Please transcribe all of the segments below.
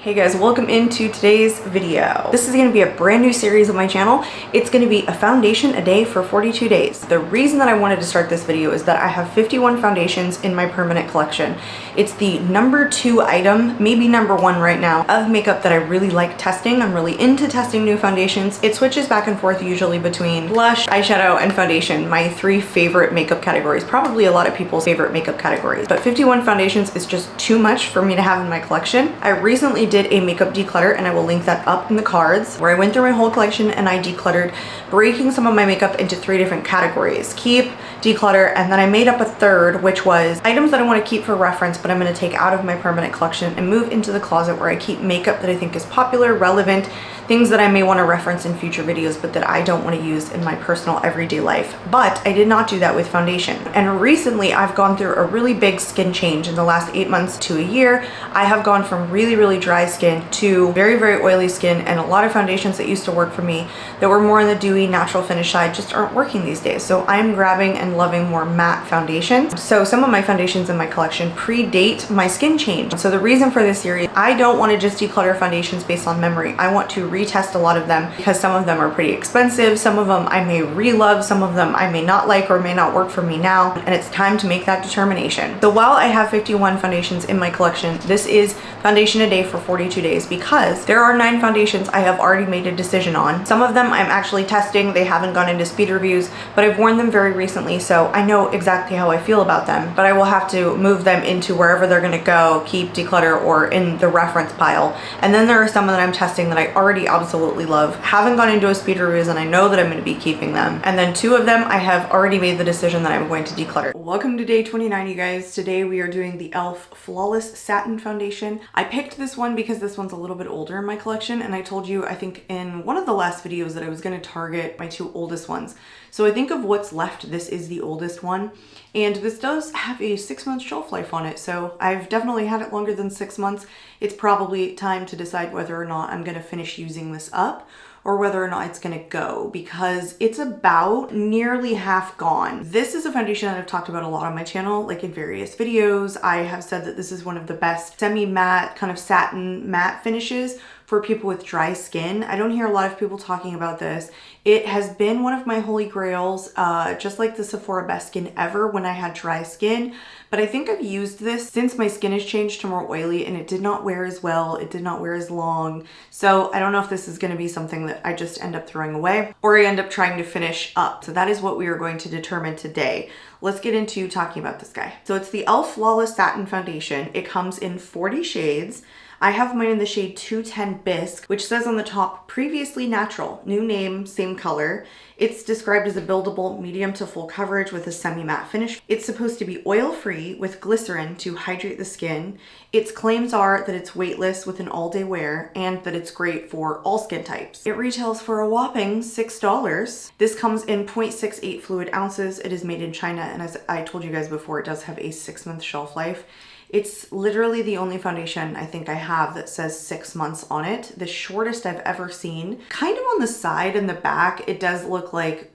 Hey guys, welcome into today's video. This is going to be a brand new series on my channel. It's going to be a foundation a day for 42 days. The reason that I wanted to start this video is that I have 51 foundations in my permanent collection. It's the number 2 item, maybe number 1 right now, of makeup that I really like testing. I'm really into testing new foundations. It switches back and forth usually between blush, eyeshadow, and foundation, my 3 favorite makeup categories, probably a lot of people's favorite makeup categories. But 51 foundations is just too much for me to have in my collection. I recently did a makeup declutter, and I will link that up in the cards, where I went through my whole collection and I decluttered, breaking some of my makeup into 3 different categories: keep, declutter, and then I made up a third, which was items that I want to keep for reference but I'm going to take out of my permanent collection and move into the closet, where I keep makeup that I think is popular, relevant, things that I may want to reference in future videos but that I don't want to use in my personal everyday life. But I did not do that with foundation. And recently I've gone through a really big skin change. In the last 8 months to a year, I have gone from really dry skin to very oily skin, and a lot of foundations that used to work for me that were more on the dewy natural finish side just aren't working these days. So I'm grabbing and loving more matte foundations. So some of my foundations in my collection predate my skin change. So the reason for this series, I don't want to just declutter foundations based on memory. I want to retest a lot of them because some of them are pretty expensive. Some of them I may re-love, some of them I may not like or may not work for me now, and it's time to make that determination. So while I have 51 foundations in my collection, this is foundation a day for 42 days because there are 9 foundations I have already made a decision on. Some of them I'm actually testing. They haven't gone into speed reviews, but I've worn them very recently, so I know exactly how I feel about them. But I will have to move them into wherever they're going to go, keep, declutter, or in the reference pile. And then there are some that I'm testing that I already absolutely love, haven't gone into a speed reviews, and I know that I'm going to be keeping them. And then 2 of them I have already made the decision that I'm going to declutter. Welcome to day 29, you guys. Today we are doing the e.l.f. Flawless Satin Foundation. I picked this one because this one's a little bit older in my collection, and I told you, I think in one of the last videos, that I was going to target my 2 oldest ones. So I think of what's left, this is the oldest one, and this does have a 6-month shelf life on it. So I've definitely had it longer than 6 months. It's probably time to decide whether or not I'm going to finish using this up or whether or not it's gonna go, because it's about nearly half gone. This is a foundation that I've talked about a lot on my channel, like in various videos. I have said that this is one of the best semi-matte, kind of satin matte finishes for people with dry skin. I don't hear a lot of people talking about this. It has been one of my holy grails, just like the Sephora Best Skin Ever when I had dry skin. But I think I've used this since my skin has changed to more oily, and it did not wear as well. It did not wear as long. So I don't know if this is gonna be something that I just end up throwing away or I end up trying to finish up. So that is what we are going to determine today. Let's get into talking about this guy. So it's the e.l.f. Flawless Satin Foundation. It comes in 40 shades. I have mine in the shade 210 Bisque, which says on the top, previously natural, new name, same color. It's described as a buildable medium to full coverage with a semi-matte finish. It's supposed to be oil-free with glycerin to hydrate the skin. Its claims are that it's weightless with an all-day wear and that it's great for all skin types. It retails for a whopping $6. This comes in 0.68 fluid ounces. It is made in China, and as I told you guys before, it does have a 6-month shelf life. It's literally the only foundation I think I have that says 6 months on it. The shortest I've ever seen. Kind of on the side and the back, it does look like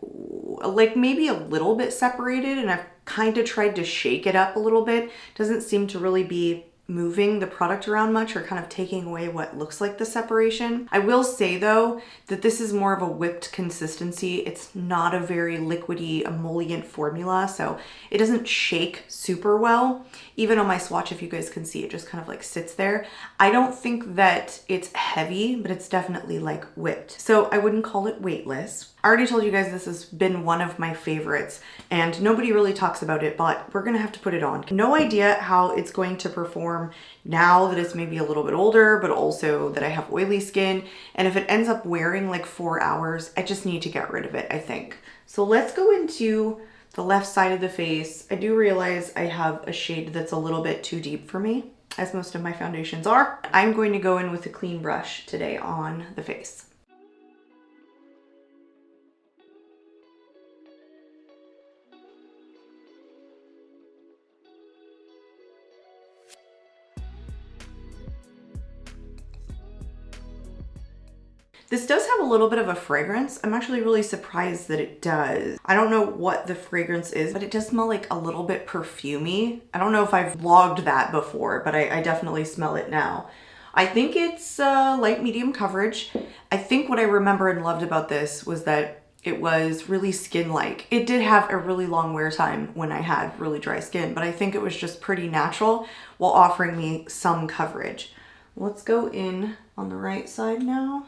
maybe a little bit separated, and I've kind of tried to shake it up a little bit. Doesn't seem to really be moving the product around much or kind of taking away what looks like the separation. I will say though that this is more of a whipped consistency. It's not a very liquidy emollient formula, so it doesn't shake super well. Even on my swatch, if you guys can see, it just kind of like sits there. I don't think that it's heavy, but it's definitely like whipped. So I wouldn't call it weightless. I already told you guys this has been one of my favorites, and nobody really talks about it, but we're gonna have to put it on. No idea how it's going to perform now that it's maybe a little bit older, but also that I have oily skin. And if it ends up wearing like 4 hours, I just need to get rid of it, I think. So let's go into the left side of the face. I do realize I have a shade that's a little bit too deep for me, as most of my foundations are. I'm going to go in with a clean brush today on the face. This does have a little bit of a fragrance. I'm actually really surprised that it does. I don't know what the fragrance is, but it does smell like a little bit perfumey. I don't know if I've vlogged that before, but I definitely smell it now. I think it's light medium coverage. I think what I remember and loved about this was that it was really skin-like. It did have a really long wear time when I had really dry skin, but I think it was just pretty natural while offering me some coverage. Let's go in on the right side now.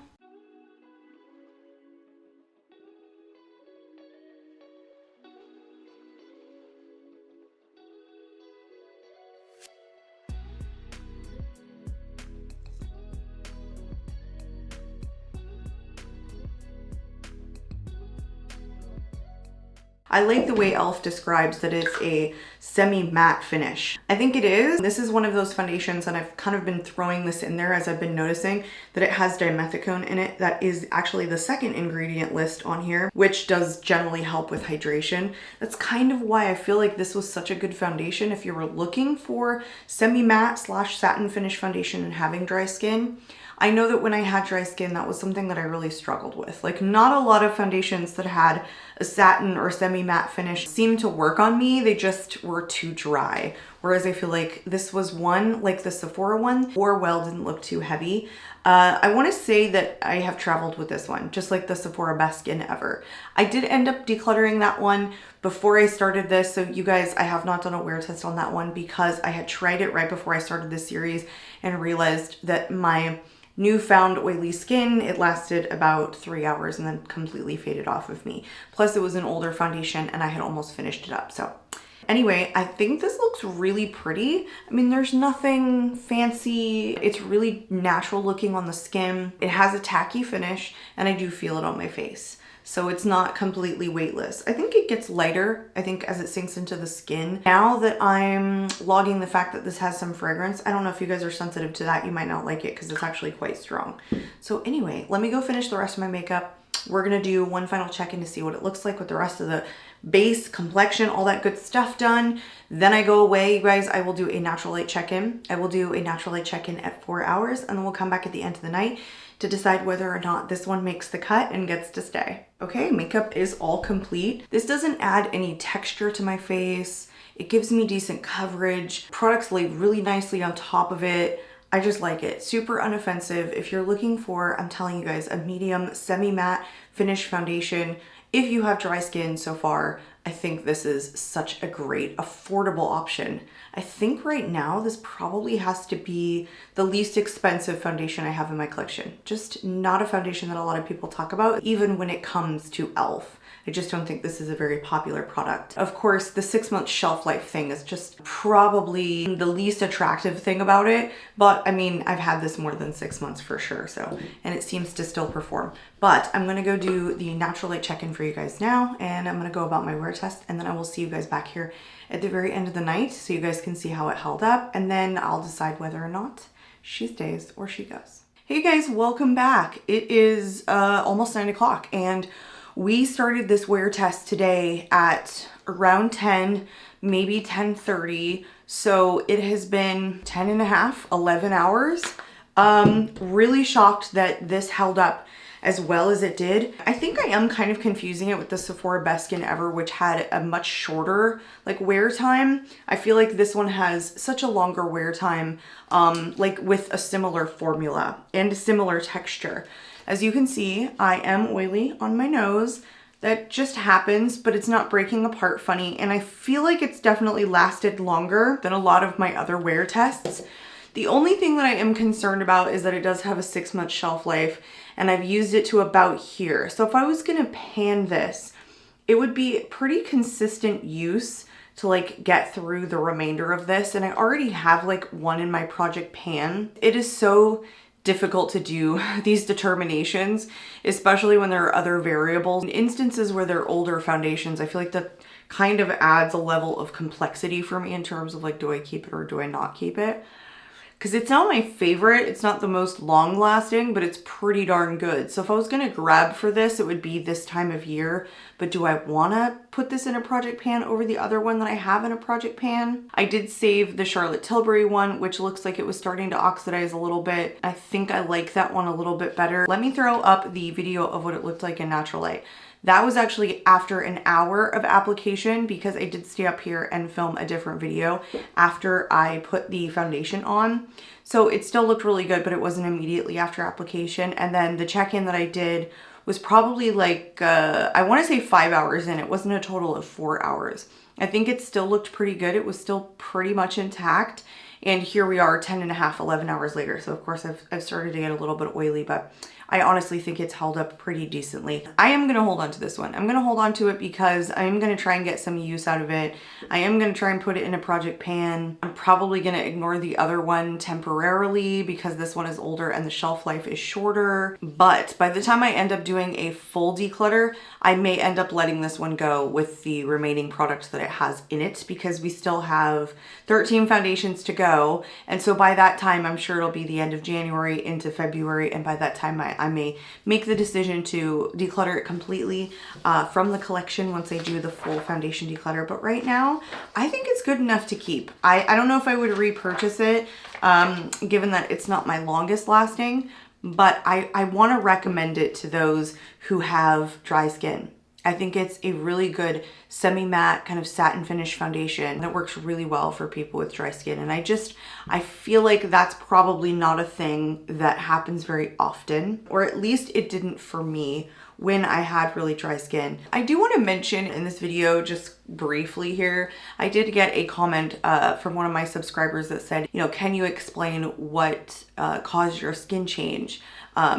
I like the way e.l.f. describes that it's a semi-matte finish. I think it is. This is one of those foundations, and I've kind of been throwing this in there as I've been noticing that it has dimethicone in it. That is actually the second ingredient list on here, which does generally help with hydration. That's kind of why I feel like this was such a good foundation if you were looking for semi-matte / satin finish foundation and having dry skin. I know that when I had dry skin, that was something that I really struggled with. Like, not a lot of foundations that had a satin or semi-matte finish seemed to work on me. They just were too dry. Whereas I feel like this was one, like the Sephora one, wore well, didn't look too heavy. I want to say that I have traveled with this one, just like the Sephora Best Skin Ever. I did end up decluttering that one before I started this. So you guys, I have not done a wear test on that one because I had tried it right before I started this series and realized that my newfound oily skin, it lasted about 3 hours and then completely faded off of me. Plus it was an older foundation and I had almost finished it up. So anyway, I think this looks really pretty. I mean, there's nothing fancy. It's really natural looking on the skin. It has a tacky finish and I do feel it on my face. So it's not completely weightless. I think it gets lighter, I think, as it sinks into the skin. Now that I'm logging the fact that this has some fragrance, I don't know if you guys are sensitive to that. You might not like it because it's actually quite strong. So anyway, let me go finish the rest of my makeup. We're gonna do one final check-in to see what it looks like with the rest of the base, complexion, all that good stuff done. Then I go away, you guys. I will do a natural light check-in. I will do a natural light check-in at 4 hours, and then we'll come back at the end of the night to decide whether or not this one makes the cut and gets to stay. Okay, makeup is all complete. This doesn't add any texture to my face. It gives me decent coverage. Products lay really nicely on top of it. I just like it. Super unoffensive. If you're looking for, I'm telling you guys, a medium semi-matte finish foundation, if you have dry skin so far, I think this is such a great, affordable option. I think right now this probably has to be the least expensive foundation I have in my collection. Just not a foundation that a lot of people talk about, even when it comes to e.l.f. I just don't think this is a very popular product. Of course, the 6-month shelf life thing is just probably the least attractive thing about it. But I mean, I've had this more than 6 months for sure. So, and it seems to still perform. But I'm gonna go do the natural light check-in for you guys now. And I'm gonna go about my wear test. And then I will see you guys back here at the very end of the night so you guys can see how it held up. And then I'll decide whether or not she stays or she goes. Hey guys, welcome back. It is almost 9 o'clock and we started this wear test today at around 10, maybe 10:30. So it has been 10 and a half, 11 hours. Really shocked that this held up as well as it did. I think I am kind of confusing it with the Sephora Best Skin Ever, which had a much shorter like wear time. I feel like this one has such a longer wear time, like with a similar formula and a similar texture. As you can see, I am oily on my nose. That just happens, but it's not breaking apart funny. And I feel like it's definitely lasted longer than a lot of my other wear tests. The only thing that I am concerned about is that it does have a 6-month shelf life and I've used it to about here. So if I was gonna pan this, it would be pretty consistent use to like get through the remainder of this. And I already have like one in my project pan. It is so difficult to do these determinations, especially when there are other variables. In instances where they're older foundations, I feel like that kind of adds a level of complexity for me in terms of like, do I keep it or do I not keep it? Because it's not my favorite, it's not the most long lasting, but it's pretty darn good. So if I was gonna grab for this, it would be this time of year. but do I wanna put this in a project pan over the other one that I have in a project pan? I did save the Charlotte Tilbury one, which looks like it was starting to oxidize a little bit. I think I like that one a little bit better. Let me throw up the video of what it looked like in natural light. That was actually after an hour of application because I did stay up here and film a different video after I put the foundation on. So it still looked really good, but it wasn't immediately after application. And then the check-in that I did was probably like, I want to say 5 hours in. It wasn't a total of 4 hours. I think it still looked pretty good. It was still pretty much intact. And here we are 10 and a half, 11 hours later. So of course I've started to get a little bit oily, but I honestly think it's held up pretty decently. I am gonna hold on to this one. I'm gonna hold on to it because I am gonna try and get some use out of it. I am gonna try and put it in a project pan. I'm probably gonna ignore the other one temporarily because this one is older and the shelf life is shorter. But by the time I end up doing a full declutter, I may end up letting this one go with the remaining products that it has in it because we still have 13 foundations to go. And so by that time, I'm sure it'll be the end of January into February. And by that time, I may make the decision to declutter it completely from the collection once I do the full foundation declutter. But right now, I think it's good enough to keep. I don't know if I would repurchase it, given that it's not my longest lasting, but I want to recommend it to those who have dry skin. I think it's a really good semi-matte kind of satin finish foundation that works really well for people with dry skin. And I feel like that's probably not a thing that happens very often, or at least it didn't for me when I had really dry skin. I do want to mention in this video, just briefly here, I did get a comment from one of my subscribers that said, you know, can you explain what caused your skin change?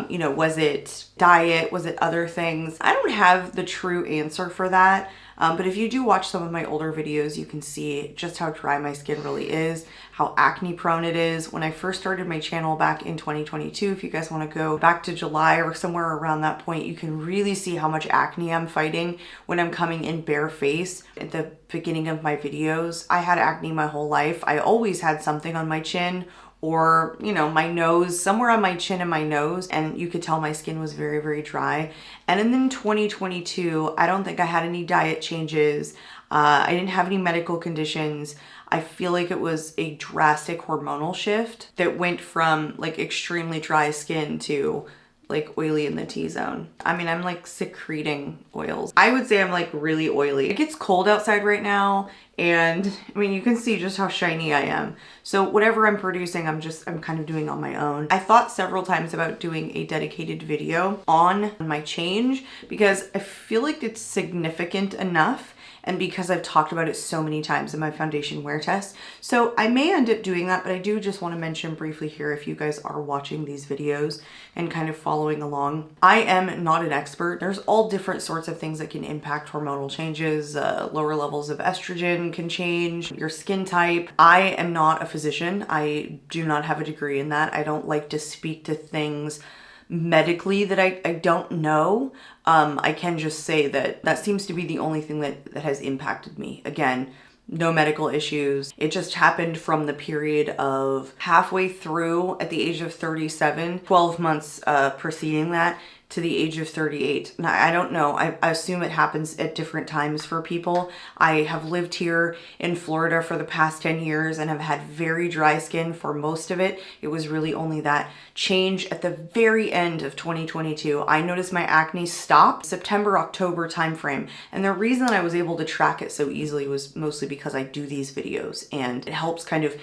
You know, was it diet? Was it other things? I don't have the true answer for that. But if you do watch some of my older videos, you can see just how dry my skin really is, how acne prone it is. When I first started my channel back in 2022, if you guys want to go back to July or somewhere around that point, you can really see how much acne I'm fighting when I'm coming in bare face. At the beginning of my videos, I had acne my whole life. I always had something on my chin or, you know, my nose, somewhere on my chin and my nose, and you could tell my skin was very, very dry. And in 2022, I don't think I had any diet changes. I didn't have any medical conditions. I feel like it was a drastic hormonal shift that went from like extremely dry skin to like oily in the T-zone. I mean, I'm like secreting oils. I would say I'm like really oily. It gets cold outside right now, and I mean, you can see just how shiny I am. So whatever I'm producing, I'm kind of doing on my own. I thought several times about doing a dedicated video on my change because I feel like it's significant enough, and because I've talked about it so many times in my foundation wear test. So I may end up doing that, but I do just want to mention briefly here, if you guys are watching these videos and kind of following along, I am not an expert. There's all different sorts of things that can impact hormonal changes. Lower levels of estrogen can change your skin type. I am not a physician. I do not have a degree in that. I don't like to speak to things medically that I don't know. I can just say that seems to be the only thing that has impacted me. Again, no medical issues. It just happened from the period of halfway through at the age of 37, 12 months preceding that, to the age of 38. Now, I don't know. I assume it happens at different times for people. I have lived here in Florida for the past 10 years and have had very dry skin for most of it. It was really only that change at the very end of 2022. I noticed my acne stopped September, October timeframe. And the reason that I was able to track it so easily was mostly because I do these videos, and it helps kind of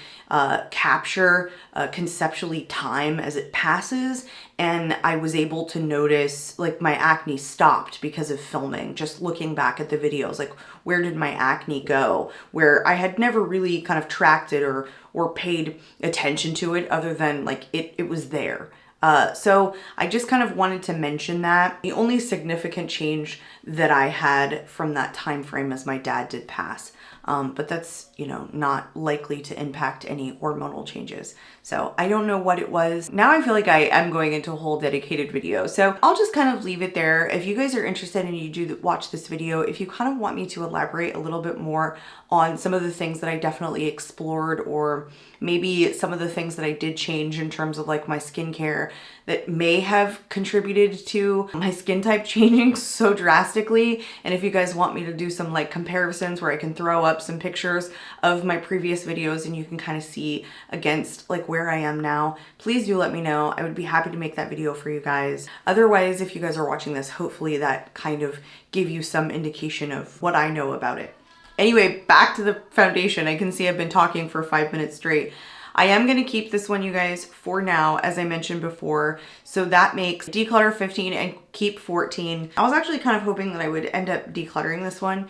capture conceptually time as it passes. And I was able to notice like my acne stopped because of filming, just looking back at the videos, like where did my acne go? Where I had never really kind of tracked it or paid attention to it other than like it was there. So I just kind of wanted to mention that. The only significant change that I had from that time frame is my dad did pass. but that's, you know, not likely to impact any hormonal changes. So I don't know what it was. Now I feel like I am going into a whole dedicated video. So I'll just kind of leave it there. If you guys are interested and you do watch this video, if you kind of want me to elaborate a little bit more on some of the things that I definitely explored, or maybe some of the things that I did change in terms of like my skincare that may have contributed to my skin type changing so drastically. And if you guys want me to do some like comparisons where I can throw up some pictures of my previous videos and you can kind of see against like where I am now, please do let me know. I would be happy to make that video for you guys. Otherwise, if you guys are watching this, hopefully that kind of gave you some indication of what I know about it. Anyway, back to the foundation. I can see I've been talking for 5 minutes straight. I am going to keep this one, you guys, for now, as I mentioned before. So that makes Declutter 15 and Keep 14. I was actually kind of hoping that I would end up decluttering this one.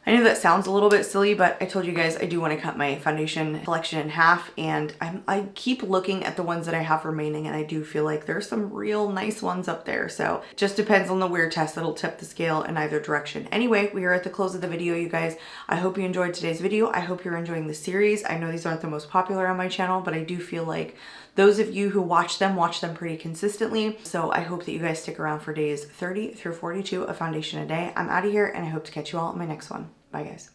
I know that sounds a little bit silly, but I told you guys I do want to cut my foundation collection in half, and I keep looking at the ones that I have remaining, and I do feel like there's some real nice ones up there. So it just depends on the wear test that'll tip the scale in either direction. Anyway, we are at the close of the video, you guys. I hope you enjoyed today's video. I hope you're enjoying the series. I know these aren't the most popular on my channel, but I do feel like those of you who watch them pretty consistently. So I hope that you guys stick around for days 30 through 42 of foundation a day. I'm out of here, and I hope to catch you all in my next one. Bye, guys.